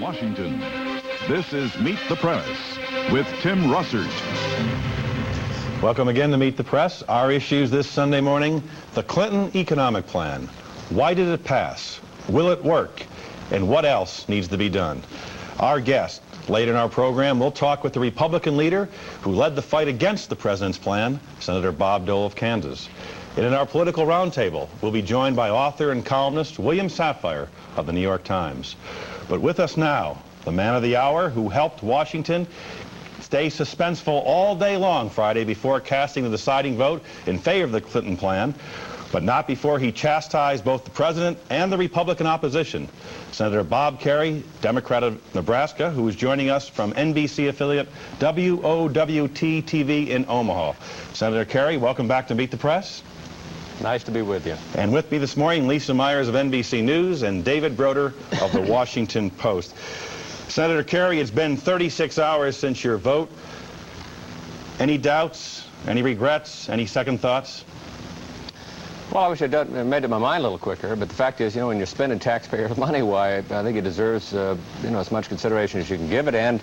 Washington, this is Meet the Press with Tim Russert. Welcome again to Meet the Press. Our issues this Sunday morning: the Clinton economic plan. Why did it pass? Will it work? And what else needs to be done? Our guest, late in our program, we'll talk with the Republican leader who led the fight against the president's plan, Senator Bob Dole of Kansas. And in our political roundtable, we'll be joined by author and columnist William Safire of the New York Times. But with us now, the man of the hour who helped Washington stay suspenseful all day long Friday before casting the deciding vote in favor of the Clinton plan, but not before he chastised both the president and the Republican opposition. Senator Bob Kerrey, Democrat of Nebraska, who is joining us from NBC affiliate WOWT-TV in Omaha. Senator Kerrey, welcome back to Meet the Press. Nice to be with you. And with me this morning, Lisa Myers of NBC News and David Broder of the Washington Post. Senator Kerrey, it's been 36 hours since your vote. Any doubts, any regrets, any second thoughts? Well, I wish I'd made up my mind a little quicker, but the fact is, when you're spending taxpayer money, why, I think it deserves, as much consideration as you can give it. And,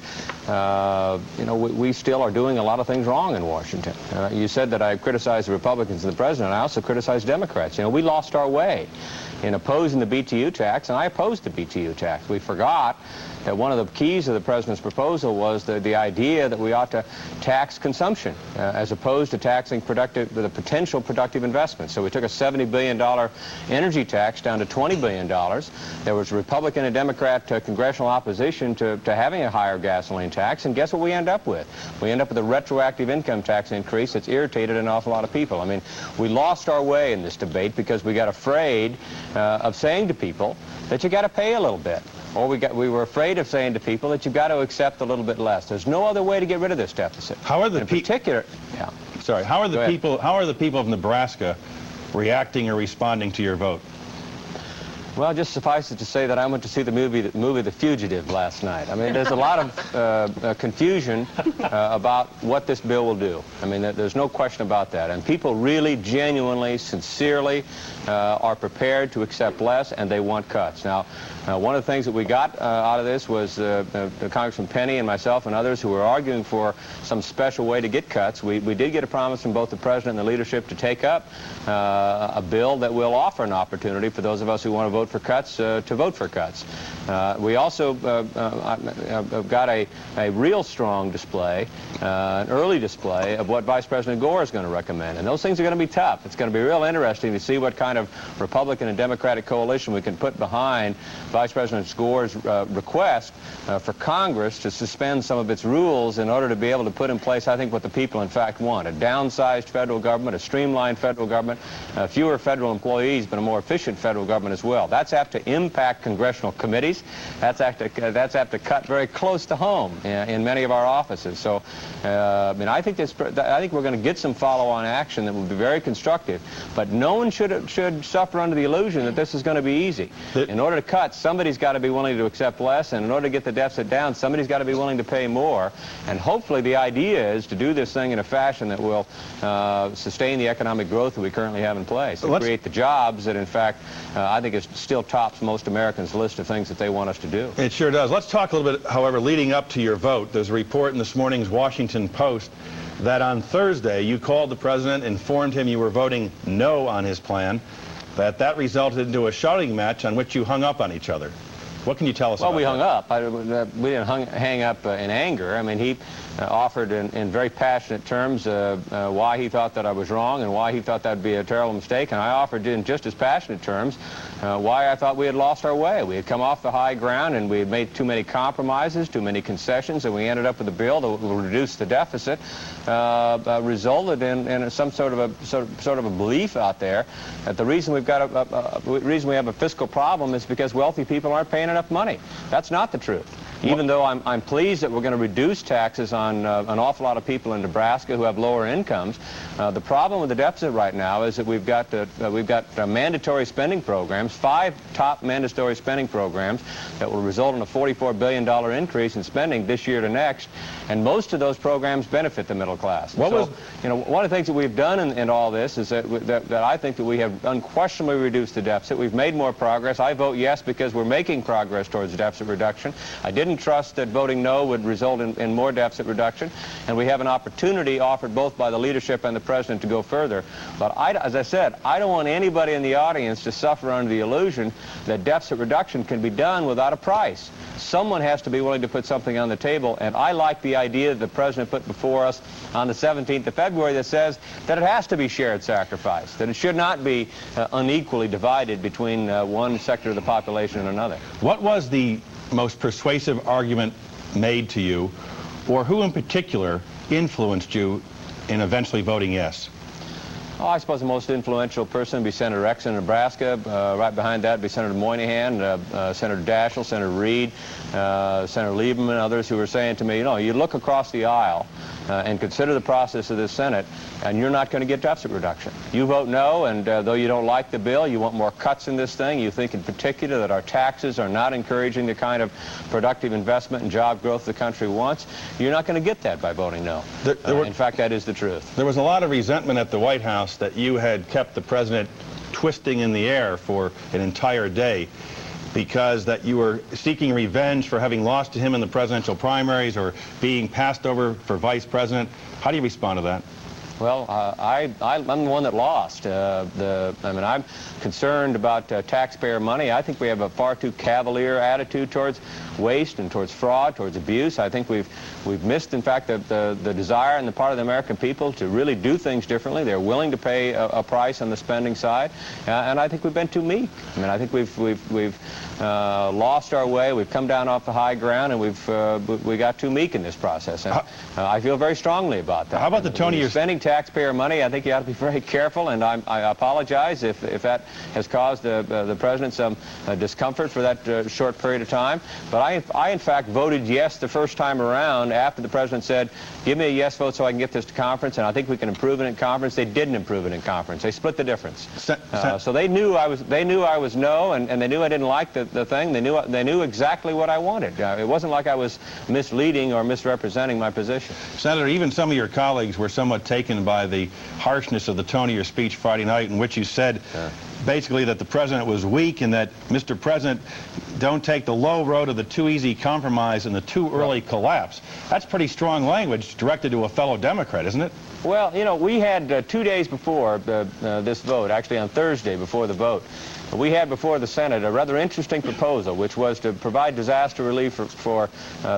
we still are doing a lot of things wrong in Washington. You said that I criticized the Republicans and the president. I also criticized Democrats. We lost our way in opposing the BTU tax, and I opposed the BTU tax. We forgot that one of the keys of the president's proposal was the idea that we ought to tax consumption as opposed to taxing the potential productive investments. So we took a $70 billion energy tax down to $20 billion. There was Republican and Democrat congressional opposition to having a higher gasoline tax, and guess what we end up with? We end up with a retroactive income tax increase that's irritated an awful lot of people. I mean, we lost our way in this debate because we got afraid of saying to people that you got to pay a little bit. Or we were afraid of saying to people that you've got to accept a little bit less. There's no other way to get rid of this deficit. How are the How are the people of Nebraska reacting or responding to your vote? Well, just suffice it to say that I went to see the movie The Fugitive last night. I mean, there's a lot of confusion about what this bill will do. I mean, there's no question about that. And people really, genuinely, sincerely are prepared to accept less, and they want cuts. Now, one of the things that we got out of this was Congressman Penny and myself and others who were arguing for some special way to get cuts. We did get a promise from both the president and the leadership to take up a bill that will offer an opportunity for those of us who want to vote for cuts to vote for cuts. We also got a real strong display, an early display of what Vice President Gore is going to recommend. And those things are going to be tough. It's going to be real interesting to see what kind of Republican and Democratic coalition we can put behind Vice President Gore's request for Congress to suspend some of its rules in order to be able to put in place, I think, what the people in fact want: a downsized federal government, a streamlined federal government, fewer federal employees, but a more efficient federal government as well. That's apt to impact congressional committees. That's apt to cut very close to home in many of our offices. So, I think we're going to get some follow-on action that will be very constructive. But no one should suffer under the illusion that this is going to be easy. In order to cut, somebody's got to be willing to accept less, and in order to get the deficit down, somebody's got to be willing to pay more. And hopefully, the idea is to do this thing in a fashion that will sustain the economic growth that we currently have in place, to create the jobs that, in fact, I think is still tops most Americans' list of things that they want us to do. It sure does. Let's talk a little bit, however, leading up to your vote. There's a report in this morning's Washington Post that on Thursday you called the president, informed him you were voting no on his plan, that resulted into a shouting match on which you hung up on each other. What can you tell us about that? Well, we hung up. We didn't hang up in anger. I mean, he offered in very passionate terms why he thought that I was wrong and why he thought that would be a terrible mistake. And I offered in just as passionate terms why I thought we had lost our way. We had come off the high ground and we had made too many compromises, too many concessions, and we ended up with a bill that will reduce the deficit, resulted in some sort of a belief out there that the reason we have a fiscal problem is because wealthy people aren't paying enough money. That's not the truth. Even though I'm pleased that we're going to reduce taxes on an awful lot of people in Nebraska who have lower incomes, the problem with the deficit right now is that we've got mandatory spending programs, 5 top mandatory spending programs that will result in a $44 billion increase in spending this year to next, and most of those programs benefit the middle class. One of the things that we've done in all this is that I think that we have unquestionably reduced the deficit. We've made more progress. I vote yes because we're making progress towards deficit reduction. I didn't trust that voting no would result in more deficit reduction, and we have an opportunity offered both by the leadership and the president to go further. But as I said, I don't want anybody in the audience to suffer under the illusion that deficit reduction can be done without a price. Someone has to be willing to put something on the table, and I like the idea that the president put before us on the 17th of February that says that it has to be shared sacrifice, that it should not be unequally divided between one sector of the population and another. What was the most persuasive argument made to you, or who in particular influenced you in eventually voting yes? Oh, I suppose the most influential person would be Senator X in Nebraska. Right behind that would be Senator Moynihan, Senator Daschle, Senator Reid, Senator Lieberman, others who were saying to me, you know, you look across the aisle and consider the process of this Senate, and you're not going to get deficit reduction. You vote no, and though you don't like the bill, you want more cuts in this thing. You think in particular that our taxes are not encouraging the kind of productive investment and job growth the country wants. You're not going to get that by voting no. In fact, that is the truth. There was a lot of resentment at the White House that you had kept the president twisting in the air for an entire day because that you were seeking revenge for having lost to him in the presidential primaries or being passed over for vice president. How do you respond to that? Well, I'm the one that lost. I'm concerned about taxpayer money. I think we have a far too cavalier attitude towards waste and towards fraud, towards abuse. I think we've missed, in fact, the desire on the part of the American people to really do things differently. They're willing to pay a price on the spending side, and I think we've been too meek. I mean, I think we've lost our way. We've come down off the high ground, and we got too meek in this process. And I feel very strongly about that. How about the tone you're spending taxpayer money? I think you ought to be very careful, and I apologize if that has caused the president some discomfort for that short period of time. But I in fact voted yes the first time around after the president said, give me a yes vote so I can get this to conference, and I think we can improve it in conference. They didn't improve it in conference. They split the difference. So they knew I was no, and they knew I didn't like the thing. They knew exactly what I wanted. It wasn't like I was misleading or misrepresenting my position. Senator, even some of your colleagues were somewhat taken by the harshness of the tone of your speech Friday night, in which you said basically that the president was weak and that, Mr. President, don't take the low road of the too easy compromise and the too early collapse. That's pretty strong language directed to a fellow Democrat, isn't it? Well, you know, we had 2 days before this vote, actually on Thursday before the vote, we had before the Senate a rather interesting proposal, which was to provide disaster relief for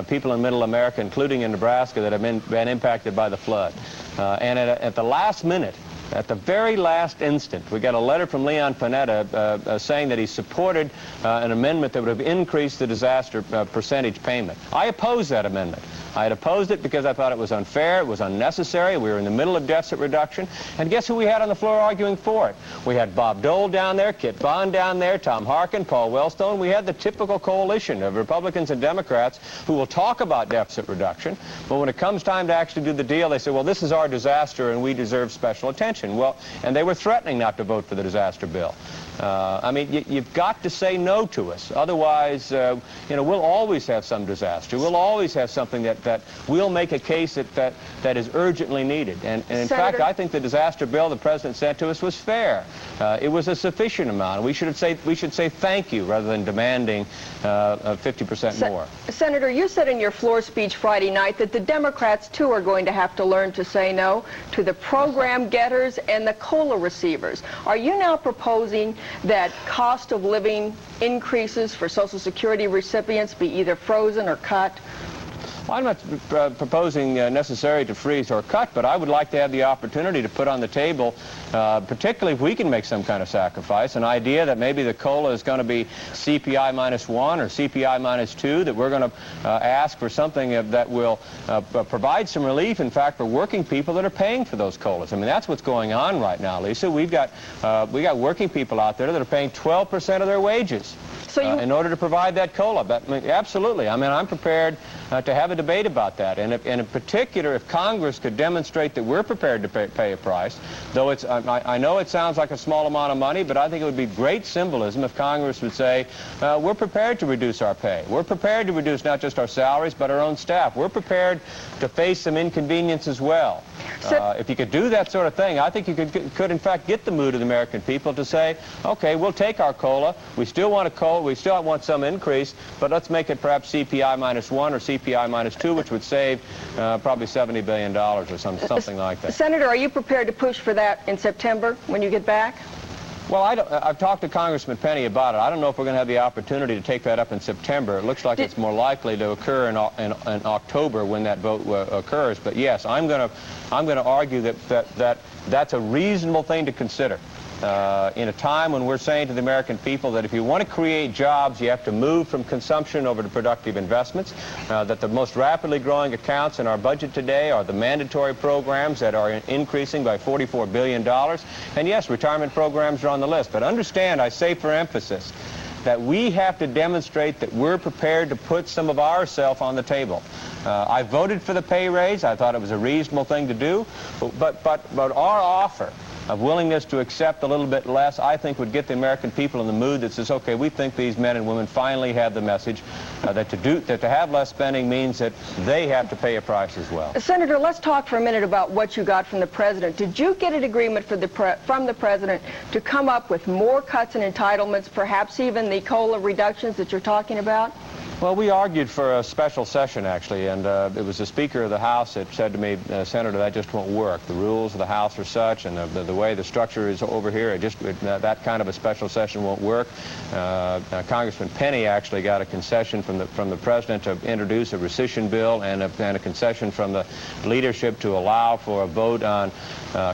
people in Middle America, including in Nebraska, that have been impacted by the flood. And at the last minute, at the very last instant, we got a letter from Leon Panetta saying that he supported an amendment that would have increased the disaster percentage payment. I opposed that amendment. I had opposed it because I thought it was unfair, it was unnecessary. We were in the middle of deficit reduction. And guess who we had on the floor arguing for it? We had Bob Dole down there, Kit Bond down there, Tom Harkin, Paul Wellstone. We had the typical coalition of Republicans and Democrats who will talk about deficit reduction, but when it comes time to actually do the deal, they say, well, this is our disaster and we deserve special attention. Well, and they were threatening not to vote for the disaster bill. I mean, you've got to say no to us. Otherwise, you know, we'll always have some disaster. We'll always have something that we'll make a case that is urgently needed. And in fact, I think the disaster bill the president sent to us was fair. It was a sufficient amount. We should say thank you rather than demanding 50% more. Senator, you said in your floor speech Friday night that the Democrats, too, are going to have to learn to say no to the program getters and the COLA receivers. Are you now proposing that cost of living increases for Social Security recipients be either frozen or cut? Well, I'm not proposing necessarily to freeze or cut, but I would like to have the opportunity to put on the table, particularly if we can make some kind of sacrifice, an idea that maybe the COLA is going to be CPI -1 or CPI -2, that we're going to ask for something that will provide some relief, in fact, for working people that are paying for those COLAs. I mean, that's what's going on right now, Lisa. We got working people out there that are paying 12% of their wages. in order to provide that COLA. But, absolutely. I mean, I'm prepared to have a debate about that. And in particular, if Congress could demonstrate that we're prepared to pay a price, though I know it sounds like a small amount of money, but I think it would be great symbolism if Congress would say, we're prepared to reduce our pay. We're prepared to reduce not just our salaries, but our own staff. We're prepared to face some inconvenience as well. If you could do that sort of thing, I think you could in fact get the mood of the American people to say, okay, we'll take our COLA. We still want a COLA. We still want some increase, but let's make it perhaps CPI minus 1 or CPI minus 2, which would save probably $70 billion or something like that. Senator, are you prepared to push for that in September when you get back? Well, I've talked to Congressman Penny about it. I don't know if we're going to have the opportunity to take that up in September. It looks like it's more likely to occur in October when that vote occurs. But yes, I'm going to argue that's a reasonable thing to consider. In a time when we're saying to the American people that if you want to create jobs, you have to move from consumption over to productive investments, that the most rapidly growing accounts in our budget today are the mandatory programs that are increasing by $44 billion. And yes, retirement programs are on the list. But understand, I say for emphasis, that we have to demonstrate that we're prepared to put some of ourselves on the table. I voted for the pay raise. I thought it was a reasonable thing to do. But our offer of willingness to accept a little bit less, I think would get the American people in the mood that says, okay, we think these men and women finally have the message that to have less spending means that they have to pay a price as well. Senator, let's talk for a minute about what you got from the president. Did you get an agreement from the president to come up with more cuts and entitlements, perhaps even the COLA reductions that you're talking about? Well, we argued for a special session, actually, and it was the Speaker of the House that said to me, Senator, that just won't work. The rules of the House are such, and the way the structure is over here, that kind of a special session won't work. Congressman Penny actually got a concession from the President to introduce a rescission bill and a concession from the leadership to allow for a vote on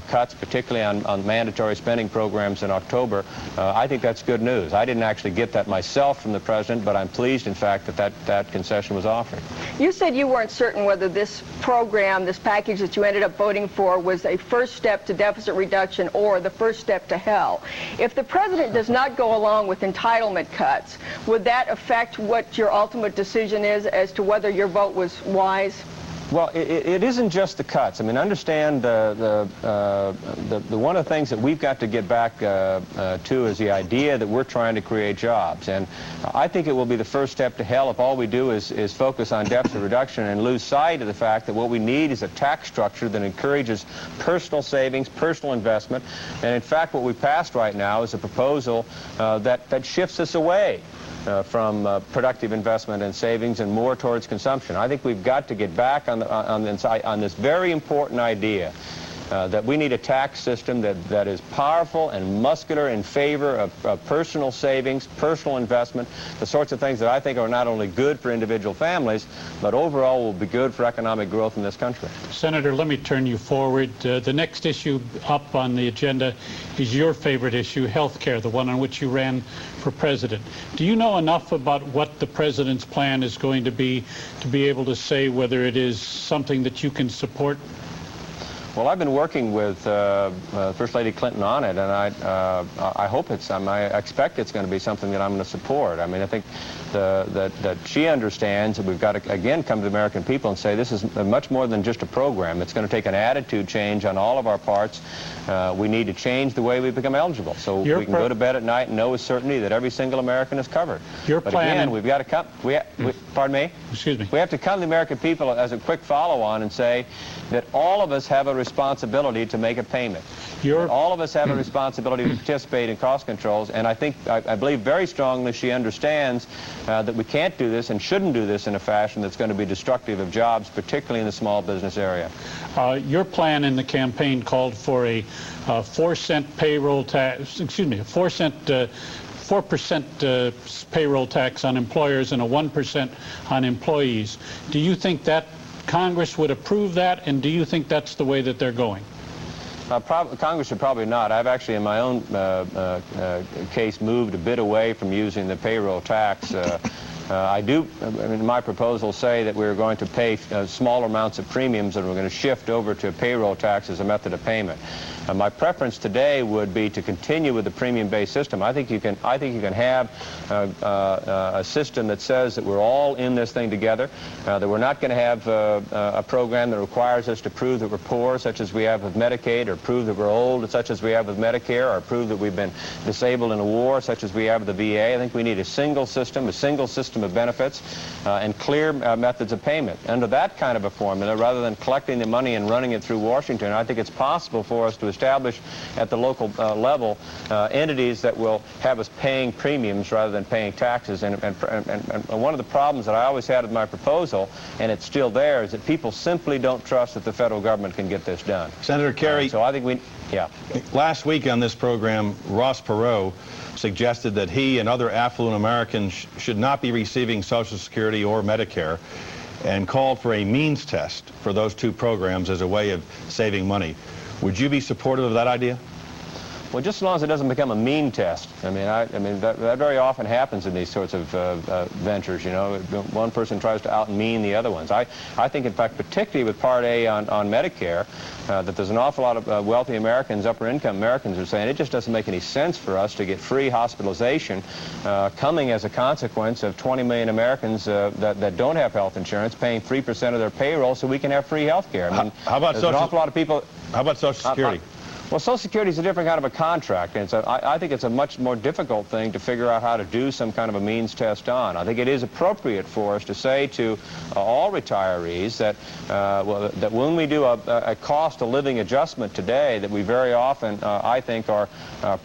cuts, particularly on mandatory spending programs in October. I think that's good news. I didn't actually get that myself from the President, but I'm pleased, in fact, that concession was offered. You said you weren't certain whether this program, this package that you ended up voting for, was a first step to deficit reduction or the first step to hell. If the president does not go along with entitlement cuts, would that affect what your ultimate decision is as to whether your vote was wise? Well, it isn't just the cuts. I mean, understand one of the things that we've got to get back to is the idea that we're trying to create jobs. And I think it will be the first step to hell if all we do is focus on deficit reduction and lose sight of the fact that what we need is a tax structure that encourages personal savings, personal investment. And in fact, what we passed right now is a proposal that shifts us away from productive investment and savings and more towards consumption. I think we've got to get back on this very important idea that we need a tax system that is powerful and muscular in favor of personal savings, personal investment, the sorts of things that I think are not only good for individual families, but overall will be good for economic growth in this country. Senator, let me turn you forward. The next issue up on the agenda is your favorite issue, health care, the one on which you ran for president. Do you know enough about what the president's plan is going to be able to say whether it is something that you can support? Well, I've been working with First Lady Clinton on it, and I hope I expect it's going to be something that I'm going to support. I mean, I think that she understands that we've got to, again, come to the American people and say this is much more than just a program. It's going to take an attitude change on all of our parts. We need to change the way we become eligible so we can go to bed at night and know with certainty that every single American is covered. But again, we've got to come, pardon me? Excuse me. We have to come to the American people as a quick follow-on and say that all of us have a responsibility to make a payment. All of us have a responsibility to participate in cost controls, and I believe very strongly she understands that we can't do this and shouldn't do this in a fashion that's going to be destructive of jobs, particularly in the small business area. Your plan in the campaign called for a 4-cent payroll tax, excuse me, a 4% payroll tax on employers and a 1% on employees. Do you think that Congress would approve that, and do you think that's the way that they're going? Congress should probably not. I've actually, in my own case, moved a bit away from using the payroll tax I do, in my proposal, say that we're going to pay smaller amounts of premiums and we're going to shift over to payroll tax as a method of payment. My preference today would be to continue with the premium-based system. I think you can have a system that says that we're all in this thing together, that we're not going to have a program that requires us to prove that we're poor, such as we have with Medicaid, or prove that we're old, such as we have with Medicare, or prove that we've been disabled in a war, such as we have with the VA. I think we need a single system of benefits, and clear methods of payment. Under that kind of a formula, rather than collecting the money and running it through Washington, I think it's possible for us to establish at the local level entities that will have us paying premiums rather than paying taxes. And one of the problems that I always had with my proposal, and it's still there, is that people simply don't trust that the federal government can get this done. Senator Kerry, so I think last week on this program, Ross Perot suggested that he and other affluent Americans should not be receiving Social Security or Medicare, and called for a means test for those two programs as a way of saving money. Would you be supportive of that idea? Well, just as long as it doesn't become a mean test. I mean, that very often happens in these sorts of ventures, you know. One person tries to outmean the other ones. I think, in fact, particularly with Part A on Medicare, that there's an awful lot of wealthy Americans, upper-income Americans, who are saying it just doesn't make any sense for us to get free hospitalization coming as a consequence of 20 million Americans that don't have health insurance paying 3% of their payroll so we can have free health care. I mean, how about there's an awful lot of people... How about Social Security? Well, Social Security is a different kind of a contract, and so I think it's a much more difficult thing to figure out how to do some kind of a means test on. I think it is appropriate for us to say to all retirees that, that when we do a cost of living adjustment today, that we very often, I think, are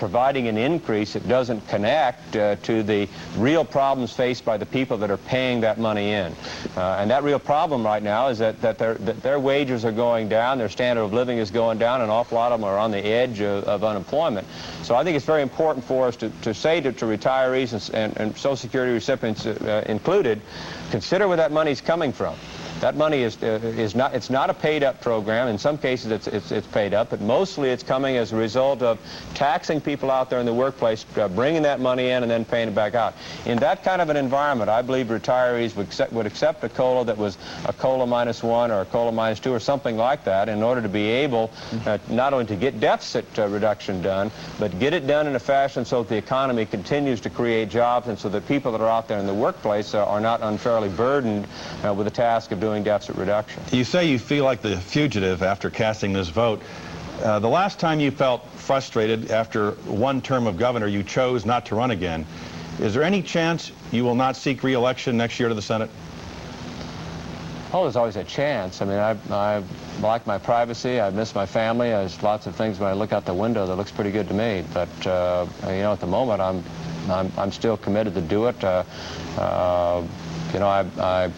providing an increase that doesn't connect to the real problems faced by the people that are paying that money in. And that real problem right now is that their wages are going down, their standard of living is going down, and an awful lot of them are on the edge of unemployment. So I think it's very important for us to say to retirees and Social Security recipients included, consider where that money's coming from. That money is not a paid-up program. In some cases it's paid up, but mostly it's coming as a result of taxing people out there in the workplace, bringing that money in and then paying it back out. In that kind of an environment, I believe retirees would accept a COLA that was a COLA -1 or a COLA -2 or something like that in order to be able not only to get deficit reduction done, but get it done in a fashion so that the economy continues to create jobs and so that people that are out there in the workplace are not unfairly burdened with the task of doing deficit reduction. You say you feel like the fugitive after casting this vote. The last time you felt frustrated after one term of governor, you chose not to run again. Is there any chance you will not seek re-election next year to the Senate? Oh, there's always a chance. I mean, I like my privacy. I miss my family. There's lots of things when I look out the window that looks pretty good to me. But you know, at the moment, I'm still committed to do it. You know,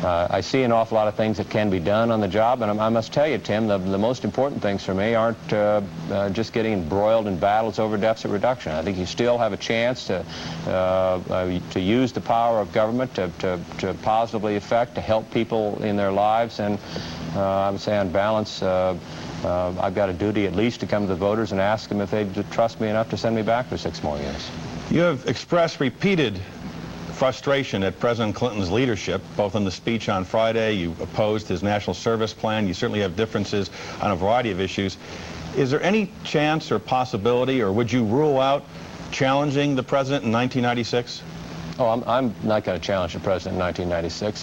I see an awful lot of things that can be done on the job, and I must tell you, Tim, the most important things for me aren't just getting embroiled in battles over deficit reduction. I think you still have a chance to use the power of government to positively affect, to help people in their lives, and I would say on balance, I've got a duty at least to come to the voters and ask them if they'd trust me enough to send me back for 6 more years. You have expressed repeated frustration at President Clinton's leadership, both in the speech on Friday. You opposed his national service plan. You certainly have differences on a variety of issues. Is there any chance or possibility, or would you rule out challenging the president in 1996? Oh, I'm not going to challenge the president in 1996.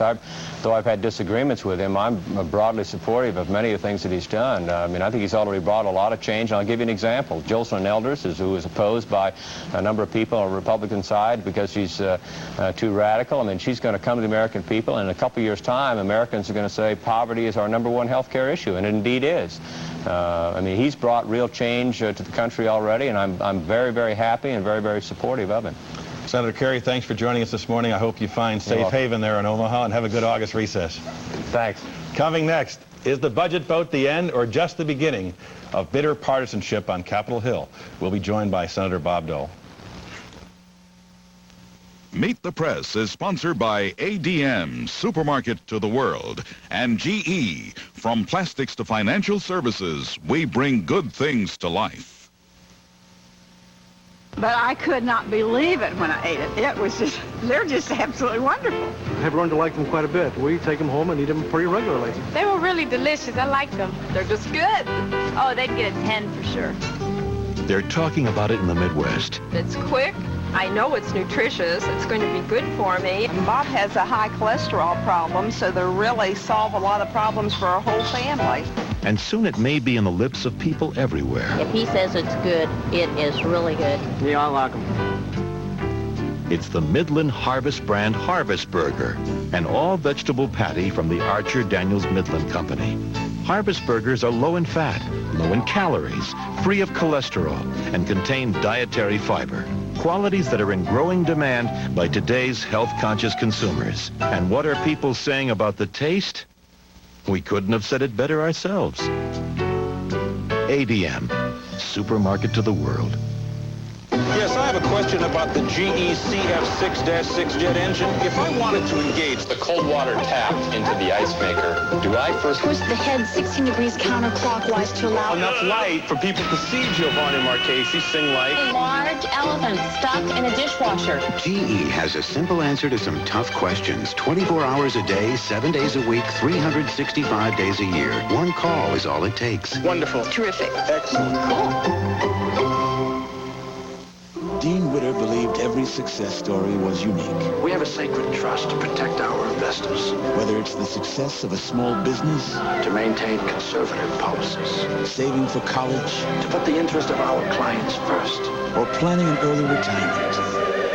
Though I've had disagreements with him, I'm broadly supportive of many of the things that he's done. I mean, I think he's already brought a lot of change, and I'll give you an example. Jocelyn Elders, who is opposed by a number of people on the Republican side because she's too radical. I mean, she's going to come to the American people, and in a couple years' time, Americans are going to say poverty is our #1 health care issue, and it indeed is. I mean, he's brought real change to the country already, and I'm very, very happy and very, very supportive of him. Senator Kerry, thanks for joining us this morning. I hope you find safe haven there in Omaha and have a good August recess. Thanks. Coming next, is the budget vote the end or just the beginning of bitter partisanship on Capitol Hill? We'll be joined by Senator Bob Dole. Meet the Press is sponsored by ADM, Supermarket to the World, and GE. From plastics to financial services, we bring good things to life. But I could not believe it when I ate it. It was just, they're just absolutely wonderful. I've learned to like them quite a bit. We take them home and eat them pretty regularly. They were really delicious. I like them. They're just good. Oh, they'd get a 10 for sure. They're talking about it in the Midwest. It's quick. I know it's nutritious. It's going to be good for me. Bob has a high cholesterol problem, so they really solve a lot of problems for our whole family. And soon it may be on the lips of people everywhere. If he says it's good, it is really good. Yeah, I like them. It's the Midland Harvest brand Harvest Burger, an all-vegetable patty from the Archer Daniels Midland Company. Harvest burgers are low in fat, low in calories, free of cholesterol, and contain dietary fiber. Qualities that are in growing demand by today's health-conscious consumers. And what are people saying about the taste? We couldn't have said it better ourselves. ADM, supermarket to the world. Yes, I have a question about the GE CF6-6 jet engine. If I wanted to engage the cold water tap into the ice maker, do I first twist the head 16 degrees counterclockwise to allow enough light for people to see Giovanni Marchesi sing like a large elephant stuck in a dishwasher? GE has a simple answer to some tough questions. 24 hours a day, 7 days a week, 365 days a year. One call is all it takes. Wonderful. Terrific. Excellent. Cool. Dean Witter believed every success story was unique. We have a sacred trust to protect our investors. Whether it's the success of a small business, to maintain conservative policies, saving for college, to put the interest of our clients first, or planning an early retirement.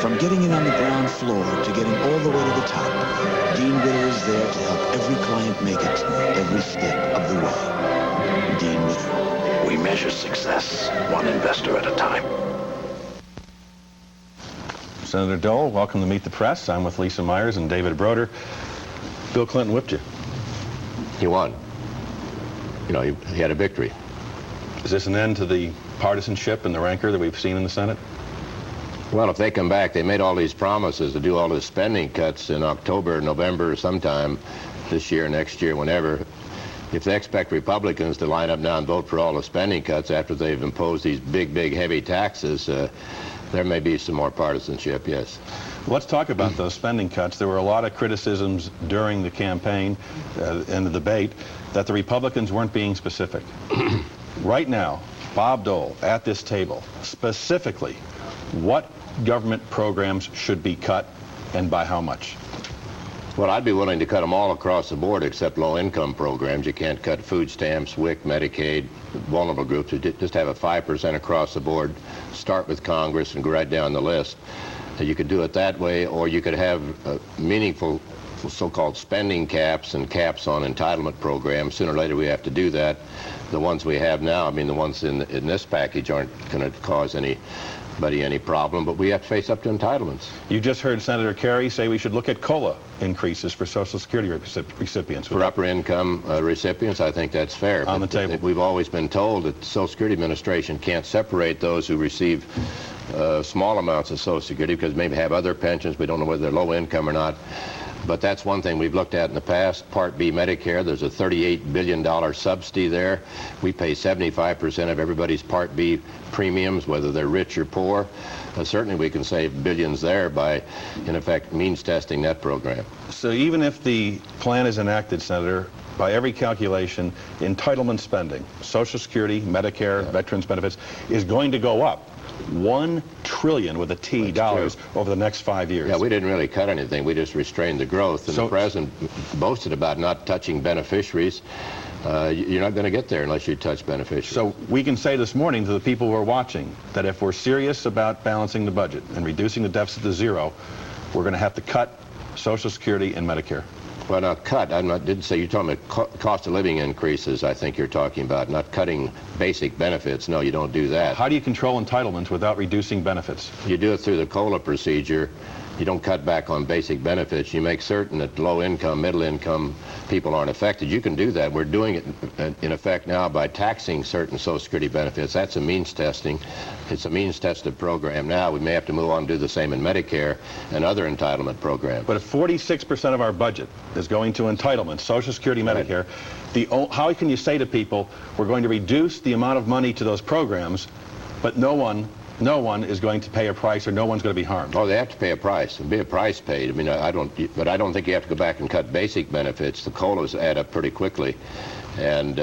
From getting in on the ground floor to getting all the way to the top, Dean Witter is there to help every client make it every step of the way. Dean Witter. We measure success one investor at a time. Senator Dole, welcome to Meet the Press. I'm with Lisa Myers and David Broder. Bill Clinton whipped you. He won. You know, he had a victory. Is this an end to the partisanship and the rancor that we've seen in the Senate? Well, if they come back, they made all these promises to do all these spending cuts in October, November, sometime this year, next year, whenever. If they expect Republicans to line up now and vote for all the spending cuts after they've imposed these big, heavy taxes, there may be some more partisanship, yes. Let's talk about those spending cuts. There were a lot of criticisms during the campaign and the debate that the Republicans weren't being specific. Right now, Bob Dole, at this table, specifically, what government programs should be cut and by how much? Well, I'd be willing to cut them all across the board except low-income programs. You can't cut food stamps, WIC, Medicaid, vulnerable groups. You just have a 5% across the board, start with Congress and go right down the list. You could do it that way, or you could have meaningful so-called spending caps and caps on entitlement programs. Sooner or later we have to do that. The ones we have now, I mean, the ones in this package aren't going to cause anybody any problem, but we have to face up to entitlements. You just heard Senator Kerry say we should look at COLA increases for Social Security recipients. For upper income recipients, I think that's fair. On the table. We've always been told that the Social Security Administration can't separate those who receive small amounts of Social Security because maybe have other pensions. We don't know whether they're low income or not. But that's one thing we've looked at in the past. Part B Medicare, there's a $38 billion subsidy there. We pay 75% of everybody's Part B premiums, whether they're rich or poor. Certainly we can save billions there by, in effect, means testing that program. So even if the plan is enacted, Senator, by every calculation, entitlement spending, Social Security, Medicare, veterans benefits, is going to go up. $1 trillion with a T dollars over the next 5 years. Yeah, we didn't really cut anything. We just restrained the growth. And the president boasted about not touching beneficiaries. You're not going to get there unless you touch beneficiaries. So we can say this morning to the people who are watching that if we're serious about balancing the budget and reducing the deficit to zero, we're going to have to cut Social Security and Medicare. Well, not cut. Didn't say you're talking about cost of living increases. I think you're talking about not cutting basic benefits. No, you don't do that. How do you control entitlements without reducing benefits? You do it through the COLA procedure. You don't cut back on basic benefits. You make certain that low-income, middle-income people aren't affected. You can do that. We're doing it, in effect, now by taxing certain Social Security benefits. That's a means testing. It's a means-tested program now. We may have to move on and do the same in Medicare and other entitlement programs. But if 46% of our budget is going to entitlements, Social Security, Medicare, how can you say to people, we're going to reduce the amount of money to those programs, but no one no one is going to pay a price, or no one's going to be harmed. Oh, they have to pay a price. There'll be a price paid. I mean, I don't think you have to go back and cut basic benefits. The COLAs add up pretty quickly. And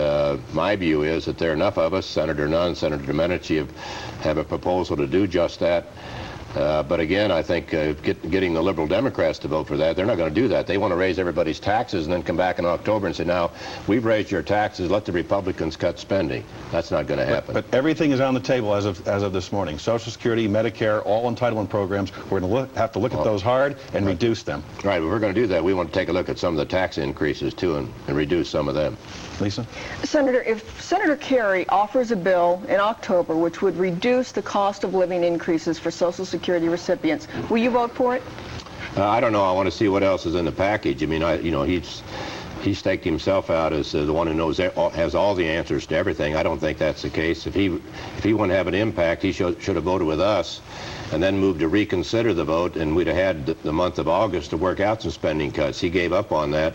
my view is that there are enough of us, Senator Nunn, Senator Domenici, have a proposal to do just that. But again, I think getting the liberal Democrats to vote for that, they're not going to do that. They want to raise everybody's taxes and then come back in October and say, now, we've raised your taxes, let the Republicans cut spending. That's not going to happen. But everything is on the table as of this morning. Social Security, Medicare, all entitlement programs. We're going to have to look at those hard and reduce them. Right, but we're going to do that. We want to take a look at some of the tax increases, too, and reduce some of them. Lisa? Senator, if Senator Kerry offers a bill in October which would reduce the cost of living increases for Social Security recipients, will you vote for it? I don't know. I want to see what else is in the package. I mean, he's staked himself out as the one who has all the answers to everything. I don't think that's the case. If he wanted to have an impact, he should have voted with us and then moved to reconsider the vote, and we'd have had the month of August to work out some spending cuts. He gave up on that.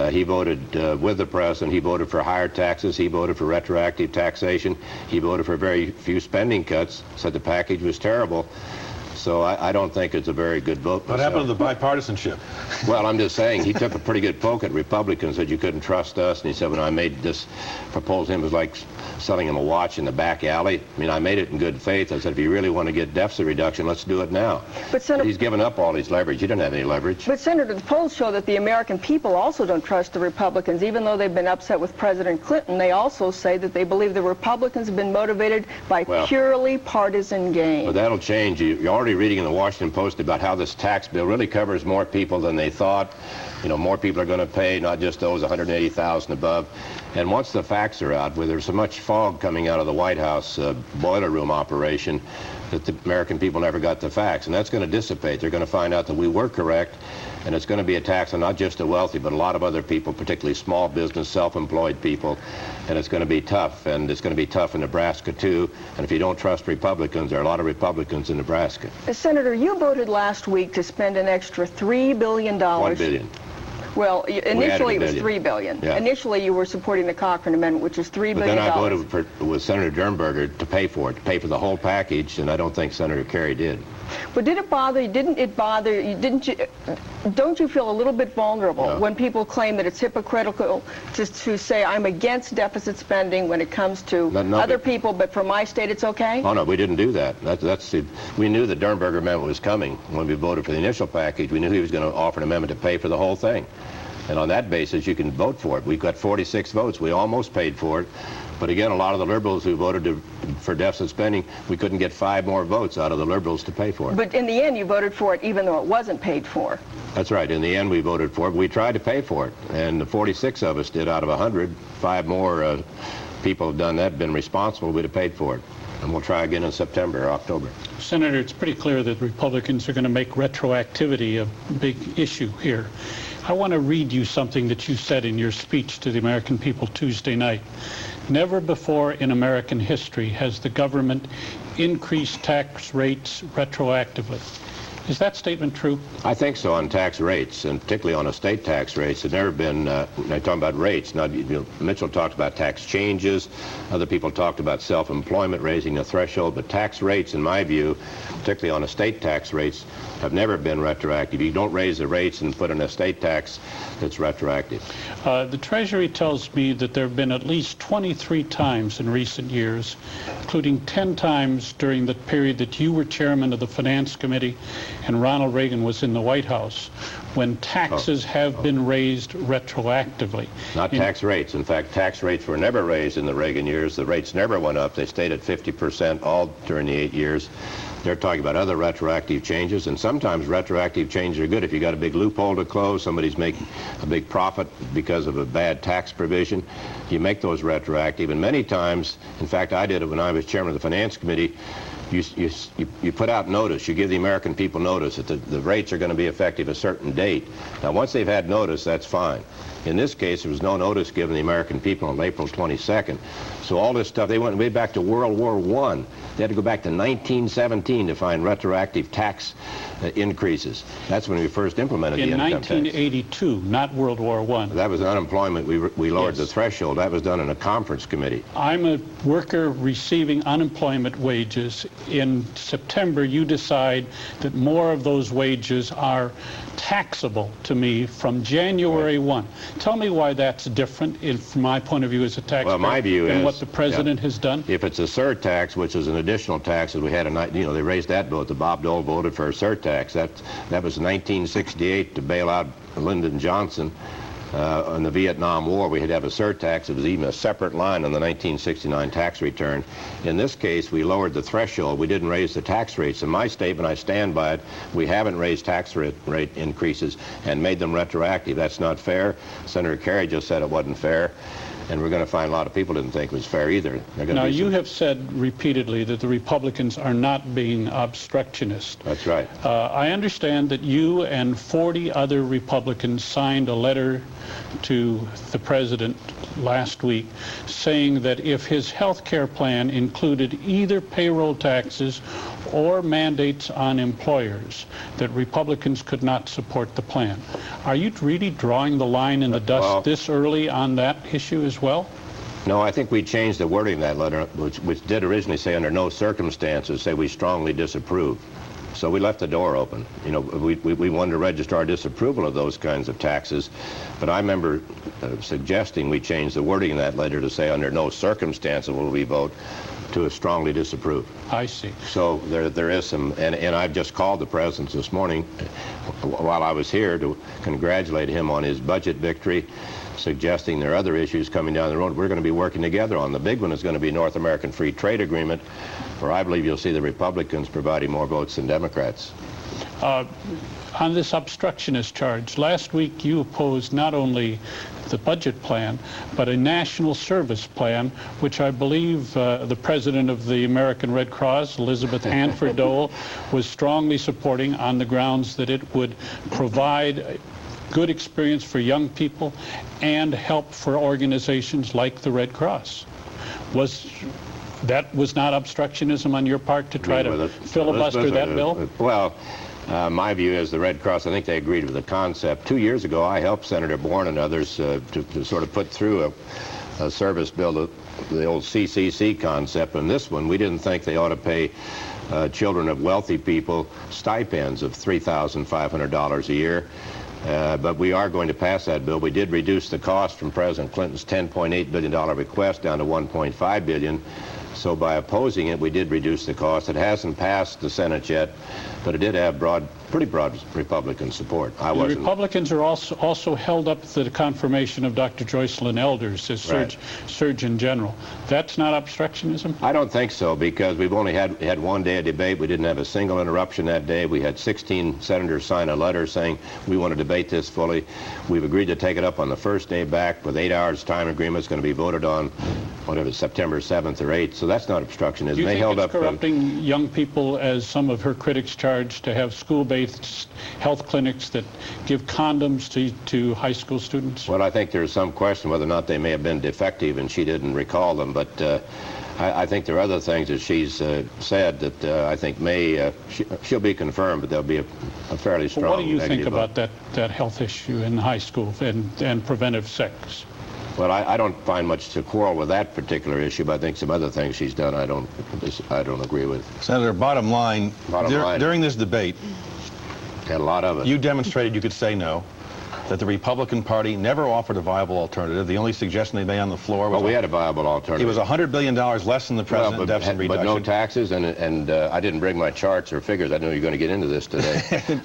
He voted with the press, and he voted for higher taxes. He voted for retroactive taxation. He voted for very few spending cuts, said the package was terrible. So I don't think it's a very good vote. What happened to the bipartisanship? Well, I'm just saying, he took a pretty good poke at Republicans, said you couldn't trust us, and he said when I made this proposal, it was like selling him a watch in the back alley. I mean, I made it in good faith. I said, if you really want to get deficit reduction, let's do it now. But Senator, he's given up all his leverage. He didn't have any leverage. But Senator, the polls show that the American people also don't trust the Republicans. Even though they've been upset with President Clinton, they also say that they believe the Republicans have been motivated by purely partisan gain. But that'll change. You're already reading in the Washington Post about how this tax bill really covers more people than they thought. You know, more people are going to pay, not just those 180,000 above. And once the facts are out, where there's so much fog coming out of the White House boiler room operation, that the American people never got the facts. And that's going to dissipate. They're going to find out that we were correct, and it's going to be a tax on not just the wealthy, but a lot of other people, particularly small business, self-employed people. And it's going to be tough, and it's going to be tough in Nebraska, too. And if you don't trust Republicans, there are a lot of Republicans in Nebraska. Senator, you voted last week to spend an extra $3 billion. $1 billion. Well, initially it was $3 billion. Yeah. Initially you were supporting the Cochran Amendment, which is $3 billion. But then I voted with Senator Dernberger to pay for it, to pay for the whole package, and I don't think Senator Kerry did. But did it bother you? Didn't it bother you? Don't you feel a little bit vulnerable when people claim that it's hypocritical to say I'm against deficit spending when it comes to other people, but for my state it's okay? Oh no, we didn't do that. We knew the Dernberger amendment was coming when we voted for the initial package. We knew he was going to offer an amendment to pay for the whole thing. And on that basis, you can vote for it. We got 46 votes. We almost paid for it. But again, a lot of the liberals who voted for deficit spending, we couldn't get 5 more votes out of the liberals to pay for it. But in the end, you voted for it even though it wasn't paid for. That's right. In the end, we voted for it. We tried to pay for it. And the 46 of us did out of 100. 5 more people have done that, been responsible. We'd have paid for it. And we'll try again in September or October. Senator, it's pretty clear that Republicans are going to make retroactivity a big issue here. I want to read you something that you said in your speech to the American people Tuesday night. Never before in American history has the government increased tax rates retroactively. Is that statement true? I think so, on tax rates, and particularly on estate tax rates. There's never been, I'm talking about rates. Now, Mitchell talked about tax changes. Other people talked about self-employment, raising the threshold. But tax rates, in my view, particularly on estate tax rates, have never been retroactive. You don't raise the rates and put an estate tax that's retroactive. The Treasury tells me that there have been at least 23 times in recent years, including 10 times during the period that you were chairman of the Finance Committee and Ronald Reagan was in the White House, when taxes have been raised retroactively. Not tax rates. In fact, tax rates were never raised in the Reagan years. The rates never went up. They stayed at 50% all during the 8 years. They're talking about other retroactive changes, and sometimes retroactive changes are good. If you got a big loophole to close, somebody's making a big profit because of a bad tax provision, you make those retroactive. And many times, in fact, I did it when I was chairman of the Finance Committee, you put out notice. You give the American people notice that the rates are going to be effective a certain date. Now, once they've had notice, that's fine. In this case, there was no notice given the American people on April 22nd. So all this stuff, they went way back to World War I. They had to go back to 1917 to find retroactive tax increases. That's when we first implemented the income tax. In 1982, not World War I. That was unemployment. We lowered the threshold. That was done in a conference committee. I'm a worker receiving unemployment wages in September you decide that more of those wages are taxable to me from January 1. Tell me why that's different, from my point of view as a taxpayer, well, my view than is, what the president has done? If it's a surtax, which is an additional tax, as we had they raised that vote. The Bob Dole voted for a surtax. That was 1968 to bail out Lyndon Johnson. In the Vietnam War, we had to have a surtax. It was even a separate line on the 1969 tax return. In this case, we lowered the threshold. We didn't raise the tax rates. In my statement, I stand by it. We haven't raised tax rate increases and made them retroactive. That's not fair. Senator Kerry just said it wasn't fair. And we're going to find a lot of people didn't think it was fair either. Now, you have said repeatedly that the Republicans are not being obstructionist. That's right. I understand that you and 40 other Republicans signed a letter to the president last week saying that if his health care plan included either payroll taxes or mandates on employers, that Republicans could not support the plan. Are you really drawing the line in the dust this early on that issue as well? No, I think we changed the wording of that letter, which did originally say under no circumstances, say we strongly disapprove. So we left the door open. You know, we wanted to register our disapproval of those kinds of taxes, but I remember suggesting we change the wording in that letter to say under no circumstances will we vote to strongly disapprove. I see. So there is some, and I've just called the president this morning while I was here to congratulate him on his budget victory, suggesting there are other issues coming down the road we're going to be working together on. The big one is going to be North American Free Trade Agreement, where I believe you'll see the Republicans providing more votes than Democrats. On this obstructionist charge, last week you opposed not only the budget plan, but a national service plan, which I believe the president of the American Red Cross, Elizabeth Hanford Dole, was strongly supporting on the grounds that it would provide good experience for young people and help for organizations like the Red Cross. That was not obstructionism on your part to try to filibuster that bill? Well, my view is the Red Cross, I think they agreed with the concept. 2 years ago, I helped Senator Bourne and others to sort of put through a service bill, the old CCC concept. And this one, we didn't think they ought to pay children of wealthy people stipends of $3,500 a year. But we are going to pass that bill. We did reduce the cost from President Clinton's $10.8 billion request down to $1.5 billion. So by opposing it, we did reduce the cost. It hasn't passed the Senate yet, but it did have pretty broad Republican support. The Republicans are also held up to the confirmation of Dr. Joycelyn Elders as Surgeon General. That's not obstructionism? I don't think so, because we've only had one day of debate. We didn't have a single interruption that day. We had 16 senators sign a letter saying we want to debate this fully. We've agreed to take it up on the first day back with 8 hours time agreement. It's going to be voted on, whatever, September 7th or 8th. So that's not obstructionism. Do you think it's corrupting young people, as some of her critics charge, to have school-based health clinics that give condoms to high school students? Well, I think there's some question whether or not they may have been defective and she didn't recall them, but I think there are other things that she's said that I think she'll be confirmed, but there'll be a fairly strong What do you think vote. about that health issue in high school and preventive sex? Well, I don't find much to quarrel with that particular issue, but I think some other things she's done I don't agree with. Senator, bottom line, during this debate, had a lot of it. You demonstrated you could say no, that the Republican Party never offered a viable alternative. The only suggestion they made on the floor was... Well, we had a viable alternative. It was $100 billion less than the president deficit reduction. But no taxes, and I didn't bring my charts or figures. I knew you were going to get into this today.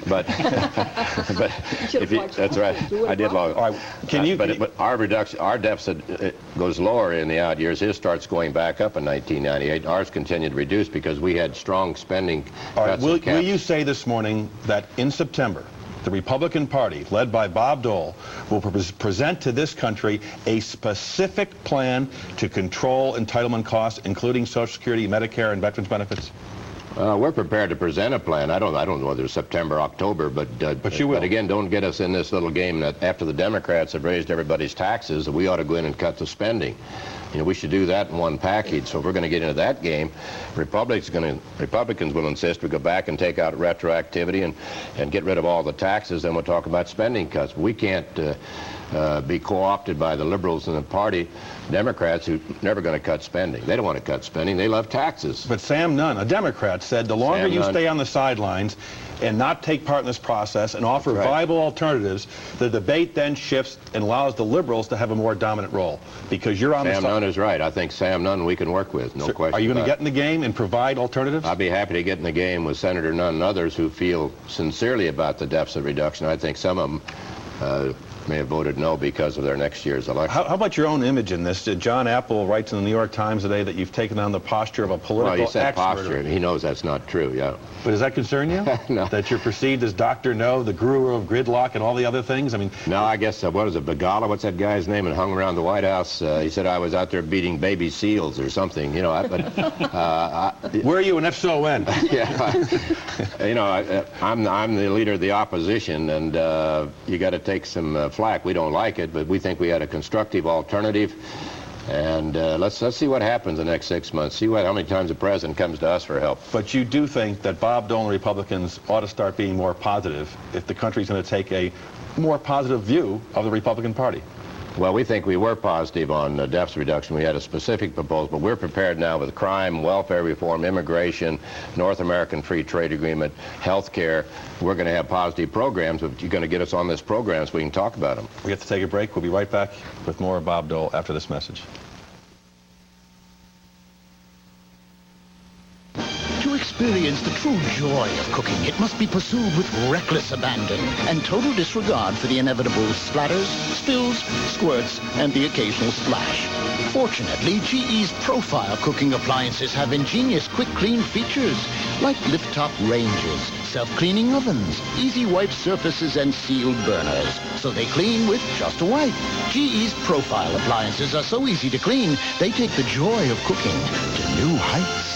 but that's right. I did log. All right. But our reduction, our deficit goes lower in the out years. His starts going back up in 1998. Ours continued to reduce because we had strong spending cuts. Will you say this morning that in September, the Republican Party, led by Bob Dole, will present to this country a specific plan to control entitlement costs, including Social Security, Medicare, and veterans benefits? We're prepared to present a plan. I don't know whether it's September, October, but you will. But again, don't get us in this little game that after the Democrats have raised everybody's taxes, we ought to go in and cut the spending. You know, we should do that in one package. So if we're going to get into that game, Republicans will insist we go back and take out retroactivity and get rid of all the taxes, then we'll talk about spending cuts. We can't be co-opted by the liberals in the party, Democrats, who are never going to cut spending. They don't want to cut spending. They love taxes. But Sam Nunn, a Democrat, said the longer you stay on the sidelines and not take part in this process and offer viable alternatives, the debate then shifts and allows the liberals to have a more dominant role, because you're on the Sam Nunn is right. I think Sam Nunn we can work with, no question. Are you going to get in the game and provide alternatives? I'd be happy to get in the game with Senator Nunn and others who feel sincerely about the deficit reduction. I think some of them may have voted no because of their next year's election. How about your own image in this? John Apple writes in the New York Times today that you've taken on the posture of a political expert. Well, he said posture. He knows that's not true, yeah. But does that concern you? No. That you're perceived as Dr. No, the guru of gridlock and all the other things? I mean... No, I guess, what is it, Begala? What's that guy's name? And hung around the White House. He said I was out there beating baby seals or something, you know. Where are you, and if so, when? Yeah. You know, I'm the leader of the opposition, and you got to take some flack. We don't like it, but we think we had a constructive alternative. And let's see what happens the next 6 months. See how many times the president comes to us for help. But you do think that Bob Dole and Republicans ought to start being more positive if the country's going to take a more positive view of the Republican Party? Well, we think we were positive on deficit reduction. We had a specific proposal, but we're prepared now with crime, welfare reform, immigration, North American Free Trade Agreement, health care. We're going to have positive programs, but you're going to get us on this program so we can talk about them. We have to take a break. We'll be right back with more of Bob Dole after this message. To experience the true joy of cooking, it must be pursued with reckless abandon and total disregard for the inevitable splatters, spills, squirts, and the occasional splash. Fortunately, GE's profile cooking appliances have ingenious quick clean features like lift-top ranges, self-cleaning ovens, easy wipe surfaces, and sealed burners, so they clean with just a wipe. GE's profile appliances are so easy to clean, they take the joy of cooking to new heights.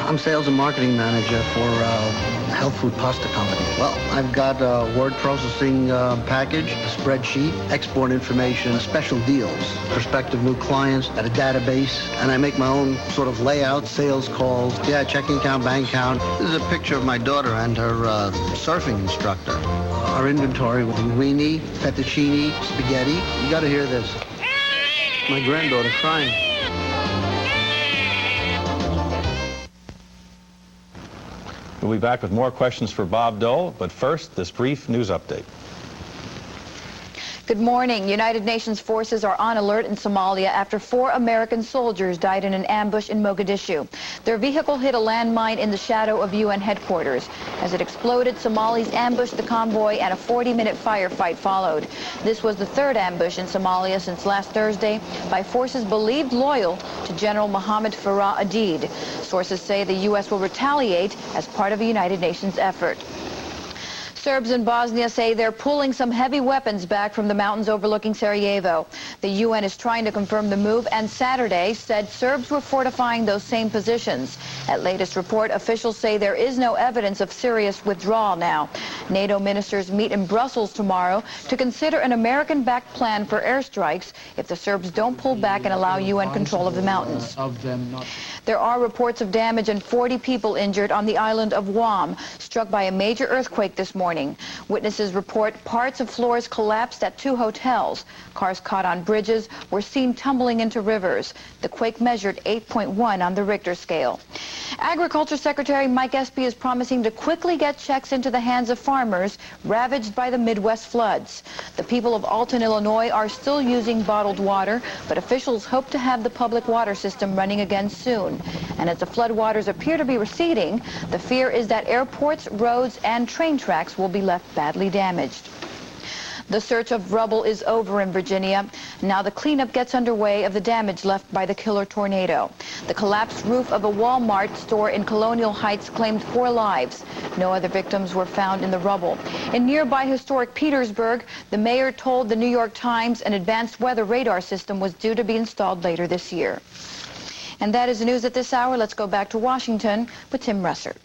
I'm sales and marketing manager for a health food pasta company. Well, I've got a word processing package, a spreadsheet, export information, special deals, prospective new clients, at a database, and I make my own sort of layout, sales calls, checking account, bank account. This is a picture of my daughter and her surfing instructor. Our inventory with linguine, fettuccine, spaghetti. You gotta hear this. My granddaughter crying. We'll be back with more questions for Bob Dole, but first, this brief news update. Good morning. United Nations forces are on alert in Somalia after 4 American soldiers died in an ambush in Mogadishu. Their vehicle hit a landmine in the shadow of UN headquarters. As it exploded, Somalis ambushed the convoy and a 40-minute firefight followed. This was the 3rd ambush in Somalia since last Thursday by forces believed loyal to General Mohammed Farah Aidid. Sources say the U.S. will retaliate as part of a United Nations effort. Serbs in Bosnia say they're pulling some heavy weapons back from the mountains overlooking Sarajevo. The UN is trying to confirm the move, and Saturday said Serbs were fortifying those same positions. At latest report, officials say there is no evidence of serious withdrawal now. NATO ministers meet in Brussels tomorrow to consider an American-backed plan for airstrikes if the Serbs don't pull back and allow UN control of the mountains. There are reports of damage and 40 people injured on the island of Guam, struck by a major earthquake this morning. Witnesses report parts of floors collapsed at 2 hotels. Cars caught on bridges were seen tumbling into rivers. The quake measured 8.1 on the Richter scale. Agriculture Secretary Mike Espy is promising to quickly get checks into the hands of farmers ravaged by the Midwest floods. The people of Alton, Illinois are still using bottled water, but officials hope to have the public water system running again soon. And as the floodwaters appear to be receding, the fear is that airports, roads, and train tracks will be left badly damaged. The search of rubble is over in Virginia. Now the cleanup gets underway of the damage left by the killer tornado. The collapsed roof of a Walmart store in Colonial Heights claimed 4 lives. No other victims were found in the rubble. In nearby historic Petersburg, the mayor told the New York Times an advanced weather radar system was due to be installed later this year. And that is the news at this hour. Let's go back to Washington with Tim Russert.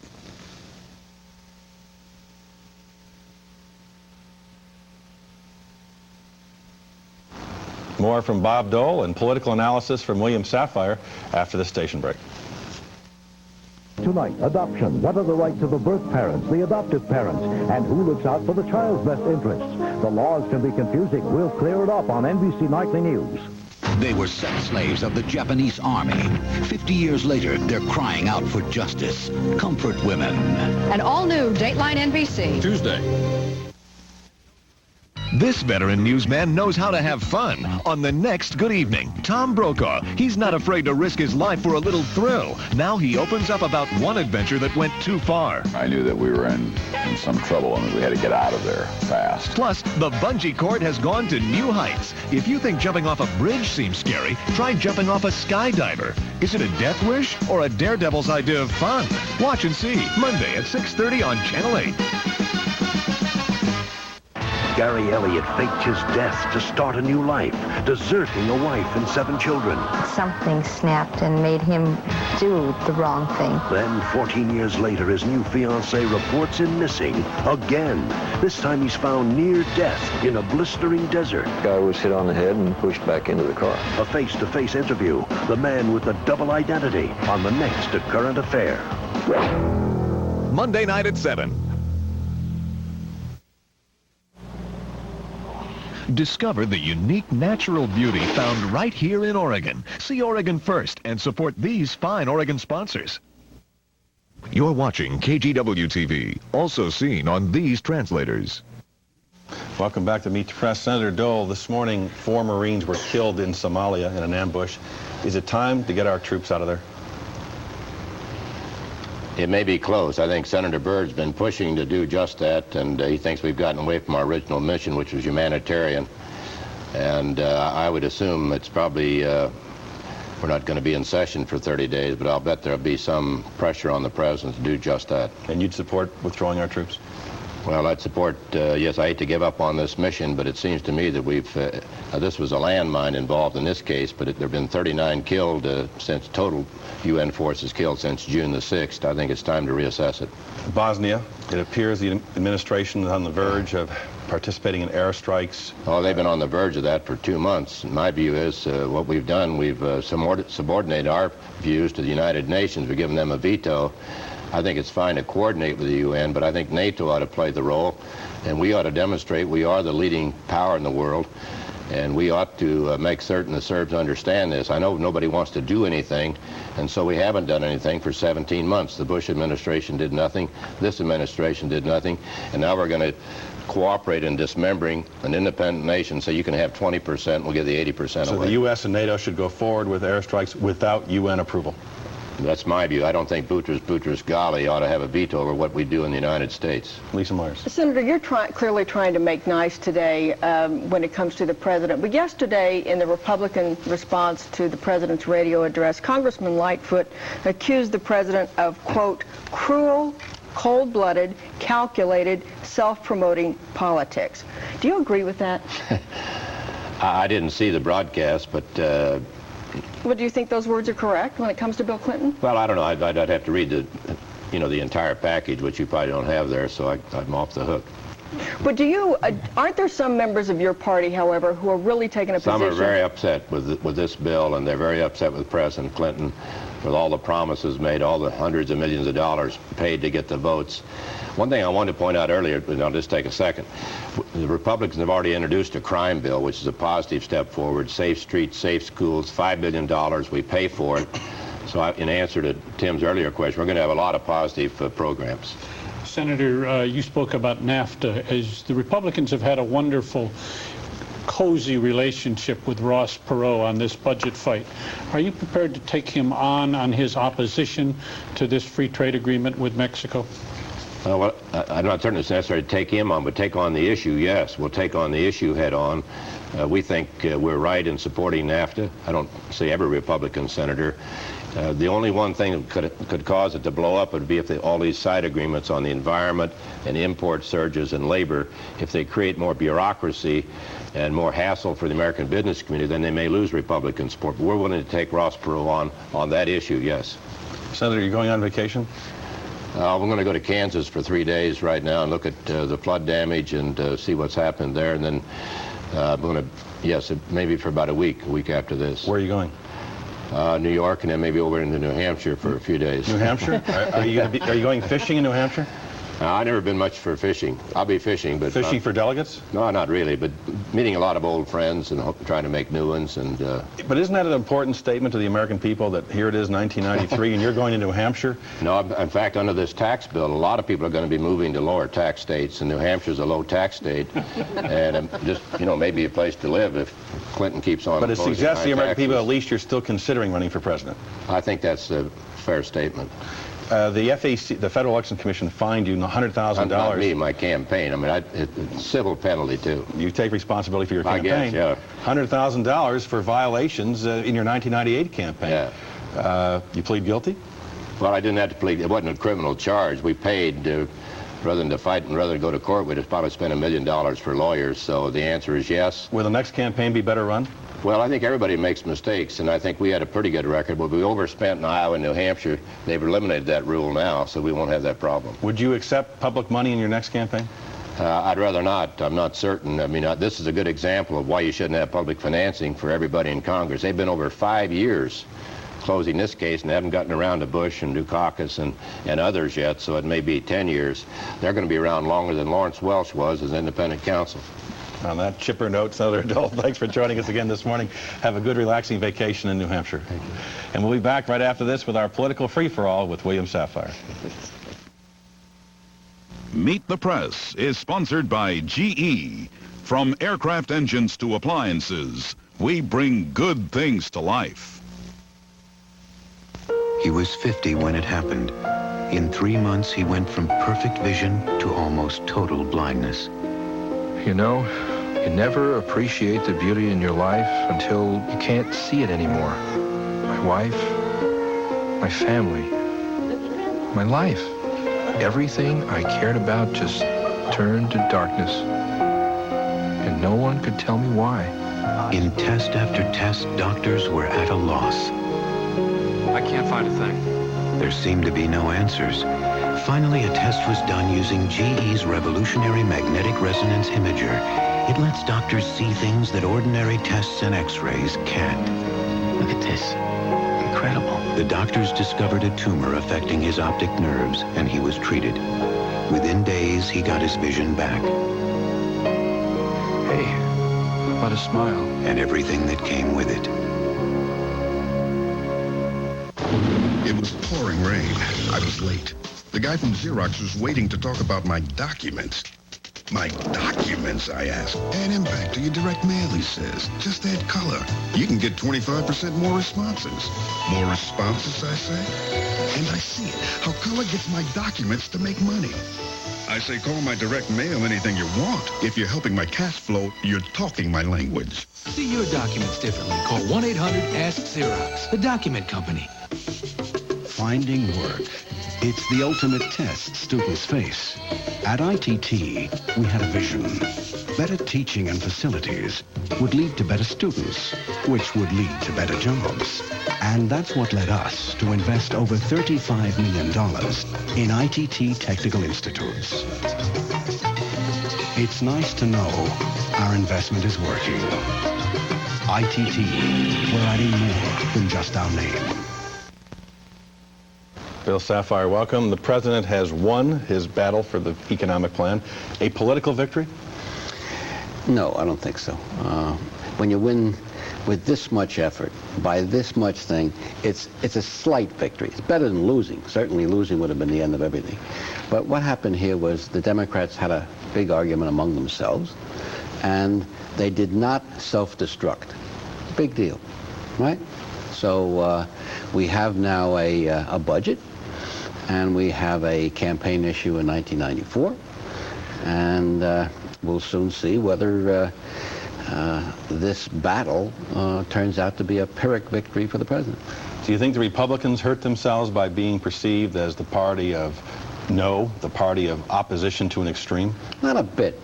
More from Bob Dole and political analysis from William Safire after the station break. Tonight, adoption. What are the rights of the birth parents, the adoptive parents, and who looks out for the child's best interests? The laws can be confusing. We'll clear it up on NBC Nightly News. They were sex slaves of the Japanese army. 50 years later, they're crying out for justice. Comfort women. An all-new Dateline NBC. Tuesday. This veteran newsman knows how to have fun. On the next Good Evening, Tom Brokaw. He's not afraid to risk his life for a little thrill. Now he opens up about one adventure that went too far. I knew that we were in some trouble and we had to get out of there fast. Plus, the bungee cord has gone to new heights. If you think jumping off a bridge seems scary, try jumping off a skydiver. Is it a death wish or a daredevil's idea of fun? Watch and see, Monday at 6:30 on Channel 8. Gary Elliott faked his death to start a new life, deserting a wife and 7 children. Something snapped and made him do the wrong thing. Then, 14 years later, his new fiancée reports him missing again. This time he's found near death in a blistering desert. The guy was hit on the head and pushed back into the car. A face-to-face interview. The man with the double identity on the next A Current Affair. Monday night at 7. Discover the unique natural beauty found right here in Oregon. See Oregon first and support these fine Oregon sponsors. You're watching KGW-TV, also seen on these translators. Welcome back to Meet the Press. Senator Dole, this morning 4 Marines were killed in Somalia in an ambush. Is it time to get our troops out of there? It may be close. I think Senator Byrd's been pushing to do just that, and he thinks we've gotten away from our original mission, which was humanitarian. And I would assume it's probably, we're not going to be in session for 30 days, but I'll bet there'll be some pressure on the president to do just that. And you'd support withdrawing our troops? Well, I'd support, yes, I hate to give up on this mission, but it seems to me that we've, this was a landmine involved in this case, but there have been 39 killed since total UN forces killed since June the 6th. I think it's time to reassess it. Bosnia, it appears the administration is on the verge of participating in airstrikes. Oh, they've been on the verge of that for 2 months. My view is what we've done, we've subordinated our views to the United Nations. We've given them a veto. I think it's fine to coordinate with the UN, but I think NATO ought to play the role, and we ought to demonstrate we are the leading power in the world, and we ought to make certain the Serbs understand this. I know nobody wants to do anything, and so we haven't done anything for 17 months. The Bush administration did nothing, this administration did nothing, and now we're going to cooperate in dismembering an independent nation so you can have 20%, we'll give the 80% away. So the U.S. and NATO should go forward with airstrikes without UN approval? That's my view. I don't think Boutros Ghali ought to have a veto over what we do in the United States. Lisa Myers. Senator, you're clearly trying to make nice today when it comes to the president. But yesterday, in the Republican response to the president's radio address, Congressman Lightfoot accused the president of, quote, cruel, cold-blooded, calculated, self-promoting politics. Do you agree with that? I didn't see the broadcast, but... Well, do you think those words are correct when it comes to Bill Clinton? Well, I don't know. I'd have to read the, the entire package, which you probably don't have there, so I'm off the hook. But do you, aren't there some members of your party, however, who are really taking a position? Some are very upset with this bill, and they're very upset with President Clinton, with all the promises made, all the hundreds of millions of dollars paid to get the votes. One thing I wanted to point out earlier, and I'll just take a second. The Republicans have already introduced a crime bill, which is a positive step forward. Safe streets, safe schools, $5 billion. We pay for it. So in answer to Tim's earlier question, we're going to have a lot of positive programs. Senator, you spoke about NAFTA. As the Republicans have had a wonderful, cozy relationship with Ross Perot on this budget fight. Are you prepared to take him on his opposition to this free trade agreement with Mexico? Well, I'm not certain it's necessary to take him on, but take on the issue, yes. We'll take on the issue head on. We think we're right in supporting NAFTA. I don't see every Republican senator. The only one thing that could cause it to blow up would be if all these side agreements on the environment and import surges and labor, if they create more bureaucracy and more hassle for the American business community, then they may lose Republican support. But we're willing to take Ross Perot on that issue, yes. Senator, you're going on vacation? We're going to go to Kansas for 3 days right now and look at the flood damage and see what's happened there. And then I'm going to, yes, maybe for about a week after this. Where are you going? New York, and then maybe over into New Hampshire for a few days. New Hampshire? Are you going fishing in New Hampshire? I've never been much for fishing. I'll be fishing, but... Fishing for delegates? No, not really, but meeting a lot of old friends and trying to make new ones. And. But isn't that an important statement to the American people that here it is, 1993, and you're going to New Hampshire? No, in fact, under this tax bill, a lot of people are going to be moving to lower tax states, and New Hampshire's a low tax state, and just, you know, maybe a place to live if Clinton keeps on. But it suggests to the American people, at least you're still considering running for president. I think that's a fair statement. The FEC, the Federal Election Commission, fined you $100,000. Not me, my campaign. I mean, it's civil penalty, too. You take responsibility for your campaign. I guess, yeah. $100,000 for violations in your 1998 campaign. Yeah. You plead guilty? Well, I didn't have to plead. It wasn't a criminal charge. We paid, rather than to fight and rather than go to court, we'd have probably spent $1 million for lawyers. So the answer is yes. Will the next campaign be better run? Well, I think everybody makes mistakes, and I think we had a pretty good record, but we overspent in Iowa and New Hampshire. They've eliminated that rule now, so we won't have that problem. Would you accept public money in your next campaign? I'd rather not. I'm not certain. I mean, this is a good example of why you shouldn't have public financing for everybody in Congress. They've been over 5 years closing this case and haven't gotten around to Bush and Dukakis and others yet, so it may be 10 years. They're going to be around longer than Lawrence Welch was as independent counsel. On that chipper note, Senator Dole, thanks for joining us again this morning. Have a good, relaxing vacation in New Hampshire. Thank you. And we'll be back right after this with our political free-for-all with William Safire. Meet the Press is sponsored by GE. From aircraft engines to appliances, we bring good things to life. He was 50 when it happened. In 3 months, he went from perfect vision to almost total blindness. You know, you never appreciate the beauty in your life until you can't see it anymore. My wife, my family, my life. Everything I cared about just turned to darkness. And no one could tell me why. In test after test, doctors were at a loss. I can't find a thing. There seemed to be no answers. Finally, a test was done using GE's revolutionary magnetic resonance imager. It lets doctors see things that ordinary tests and x-rays can't. Look at this. Incredible. The doctors discovered a tumor affecting his optic nerves, and he was treated. Within days, he got his vision back. Hey, what a smile. And everything that came with it. It was pouring rain. I was late. The guy from Xerox was waiting to talk about my documents. My documents, I asked. Add impact to your direct mail, he says. Just add color. You can get 25% more responses. More responses, I say? And I see it. How color gets my documents to make money. I say call my direct mail anything you want. If you're helping my cash flow, you're talking my language. See your documents differently. Call 1-800-ASK-XEROX, the document company. Finding work. It's the ultimate test students face. At ITT, we had a vision. Better teaching and facilities would lead to better students, which would lead to better jobs. And that's what led us to invest over $35 million in ITT Technical Institutes. It's nice to know our investment is working. ITT, we're adding more than just our name. Bill Safire, welcome. The president has won his battle for the economic plan. A political victory? No, I don't think so. When you win with this much effort, by this much thing, it's a slight victory. It's better than losing. Certainly losing would have been the end of everything. But what happened here was the Democrats had a big argument among themselves, and they did not self-destruct. Big deal, right? So we have now a budget, and we have a campaign issue in 1994, and we'll soon see whether this battle turns out to be a Pyrrhic victory for the president. Do you think the Republicans hurt themselves by being perceived as the party of no, the party of opposition to an extreme? Not a bit.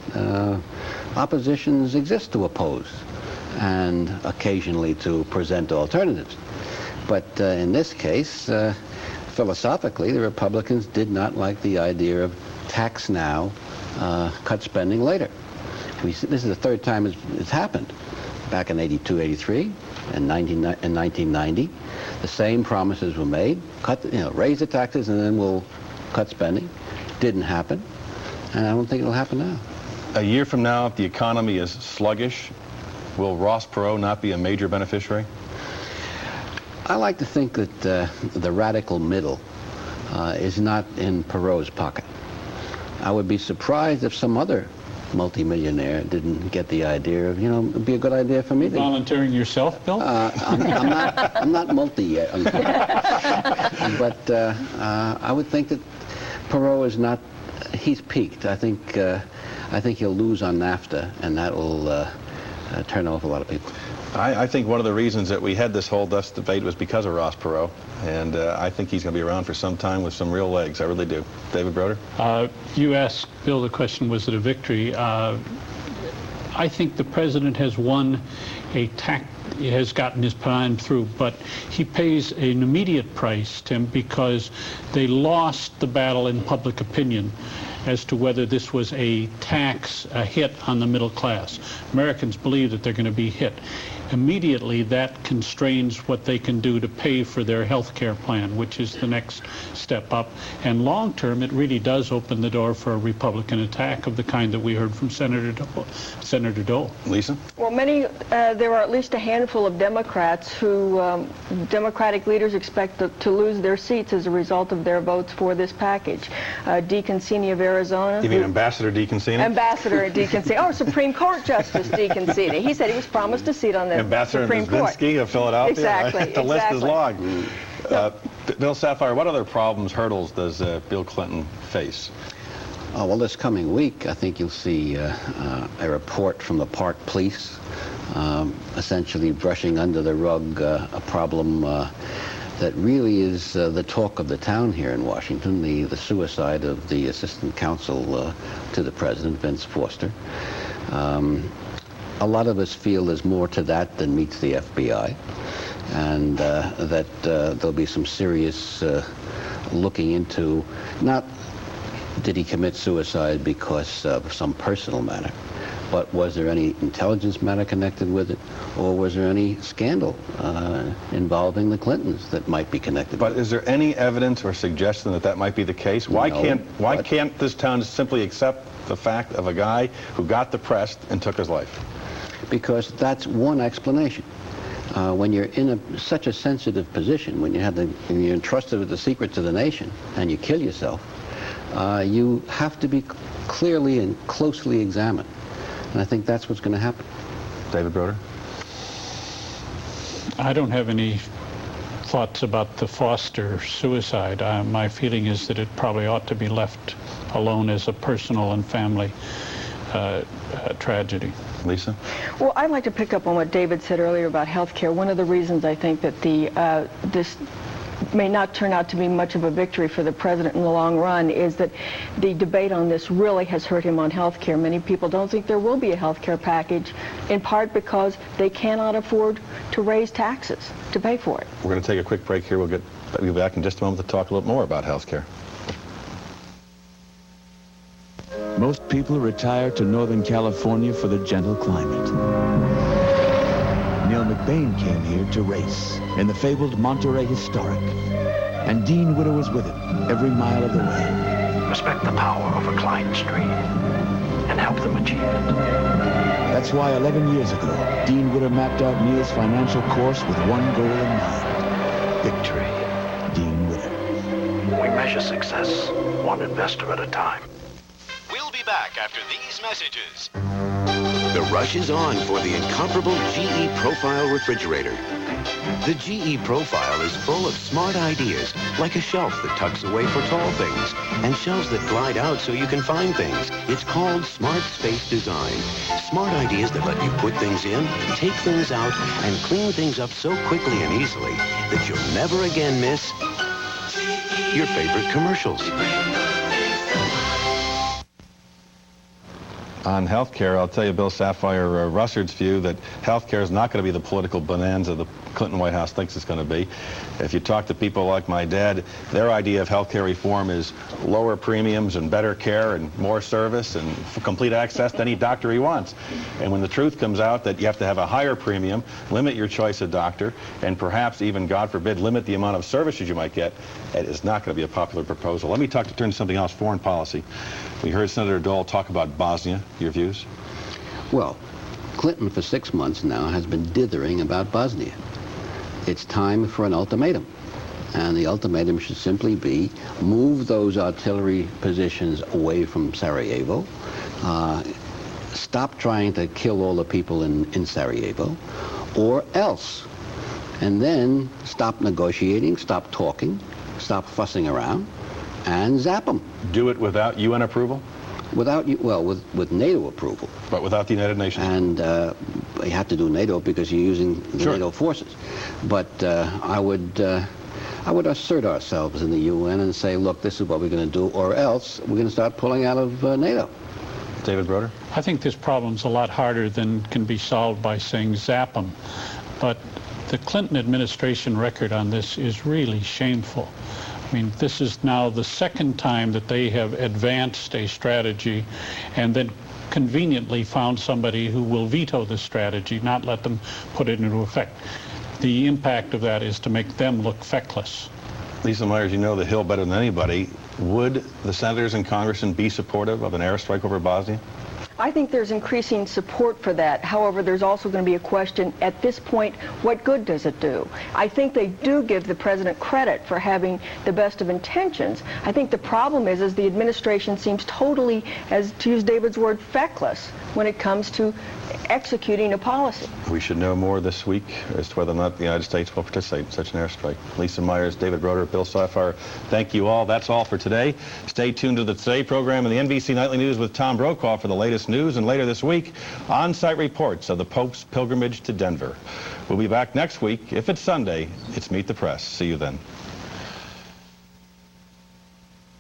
Oppositions exist to oppose and occasionally to present alternatives. But in this case, philosophically, the Republicans did not like the idea of tax now, cut spending later. This is the third time it's happened. Back in 82, 83, and 1990, the same promises were made. Raise the taxes and then we'll cut spending. Didn't happen, and I don't think it'll happen now. A year from now, if the economy is sluggish, will Ross Perot not be a major beneficiary? I like to think that the radical middle is not in Perot's pocket. I would be surprised if some other multimillionaire didn't get the idea of, it'd be a good idea for me to... Volunteering yourself, Bill? I'm not multi yet, but I would think that Perot is not... He's peaked. I think he'll lose on NAFTA, and that will turn off a lot of people. I think one of the reasons that we had this whole debate was because of Ross Perot, and I think he's going to be around for some time with some real legs. I really do. David Broder? You asked Bill the question, was it a victory? I think the president has won has gotten his plan through, but he pays an immediate price, Tim, because they lost the battle in public opinion as to whether this was a hit on the middle class. Americans believe that they're going to be hit. Immediately, that constrains what they can do to pay for their health care plan, which is the next step up. And long term, it really does open the door for a Republican attack of the kind that we heard from Senator Dole. Lisa? Well, there are at least a handful of Democrats who Democratic leaders expect to lose their seats as a result of their votes for this package. DeConcini of Arizona. You mean Ambassador DeConcini? Ambassador DeConcini. Oh, Supreme Court Justice DeConcini. He said he was promised a seat on the Ambassador Supreme Court. Ambassador of Philadelphia. Exactly. The list is long. Bill Sapphire, what other problems, hurdles does Bill Clinton face? Well, this coming week, I think you'll see a report from the Park Police, essentially brushing under the rug a problem that really is the talk of the town here in Washington, the suicide of the assistant counsel to the president, Vince Foster. A lot of us feel there's more to that than meets the FBI, and that there'll be some serious looking into, not did he commit suicide because of some personal matter, but was there any intelligence matter connected with it, or was there any scandal involving the Clintons that might be connected? But is there any evidence or suggestion that that might be the case? Why can't this town just simply accept the fact of a guy who got depressed and took his life? Because that's one explanation. When you're in such a sensitive position, when you're entrusted with the secrets of the nation and you kill yourself, you have to be clearly and closely examined. And I think that's what's going to happen. David Broder? I don't have any thoughts about the Foster suicide. My feeling is that it probably ought to be left alone as a personal and family tragedy. Lisa? Well, I'd like to pick up on what David said earlier about health care. One of the reasons I think that this may not turn out to be much of a victory for the president in the long run is that the debate on this really has hurt him on health care. Many people don't think there will be a health care package, in part because they cannot afford to raise taxes to pay for it. We're going to take a quick break here. We'll be back in just a moment to talk a little more about health care. Most people retire to Northern California for the gentle climate. Neil McBain came here to race in the fabled Monterey Historic. And Dean Witter was with him every mile of the way. Respect the power of a client stream and help them achieve it. That's why 11 years ago, Dean Witter mapped out Neil's financial course with one goal in mind. Victory. Dean Witter. We measure success one investor at a time. We'll be back after these messages. The rush is on for the incomparable GE Profile refrigerator. The GE Profile is full of smart ideas, like a shelf that tucks away for tall things, and shelves that glide out so you can find things. It's called Smart Space Design. Smart ideas that let you put things in, take things out, and clean things up so quickly and easily that you'll never again miss your favorite commercials. On health care, I'll tell you, Bill Sapphire, Russard's view that health care is not going to be the political bonanza the Clinton White House thinks it's going to be. If you talk to people like my dad, their idea of health care reform is lower premiums and better care and more service and complete access to any doctor he wants. And when the truth comes out that you have to have a higher premium, limit your choice of doctor, and perhaps even, God forbid, limit the amount of services you might get, it is not going to be a popular proposal. Let me turn to something else, foreign policy. We heard Senator Dole talk about Bosnia. Your views? Well, Clinton for 6 months now has been dithering about Bosnia. It's time for an ultimatum. And the ultimatum should simply be move those artillery positions away from Sarajevo, stop trying to kill all the people in Sarajevo, or else. And then stop negotiating, stop talking, stop fussing around, and zap them. Do it without UN approval? Without, well, with NATO approval. But without the United Nations? And you have to do NATO because you're using the NATO forces. But I would assert ourselves in the UN and say, look, this is what we're going to do, or else we're going to start pulling out of NATO. David Broder? I think this problem's a lot harder than can be solved by saying zap them. But the Clinton administration record on this is really shameful. I mean, this is now the second time that they have advanced a strategy and then conveniently found somebody who will veto the strategy, not let them put it into effect. The impact of that is to make them look feckless. Lisa Myers, you know the Hill better than anybody. Would the senators and congressmen be supportive of an airstrike over Bosnia? I think there's increasing support for that. However, there's also going to be a question, at this point, what good does it do? I think they do give the president credit for having the best of intentions. I think the problem is the administration seems totally, as to use David's word, feckless when it comes to executing a policy. We should know more this week as to whether or not the United States will participate in such an airstrike. Lisa Myers, David Broder, Bill Sapphire, thank you all. That's all for today. Stay tuned to the Today program and the NBC Nightly News with Tom Brokaw for the latest news, and later this week, on-site reports of the Pope's pilgrimage to Denver. We'll be back next week. If it's Sunday, it's Meet the Press. See you then.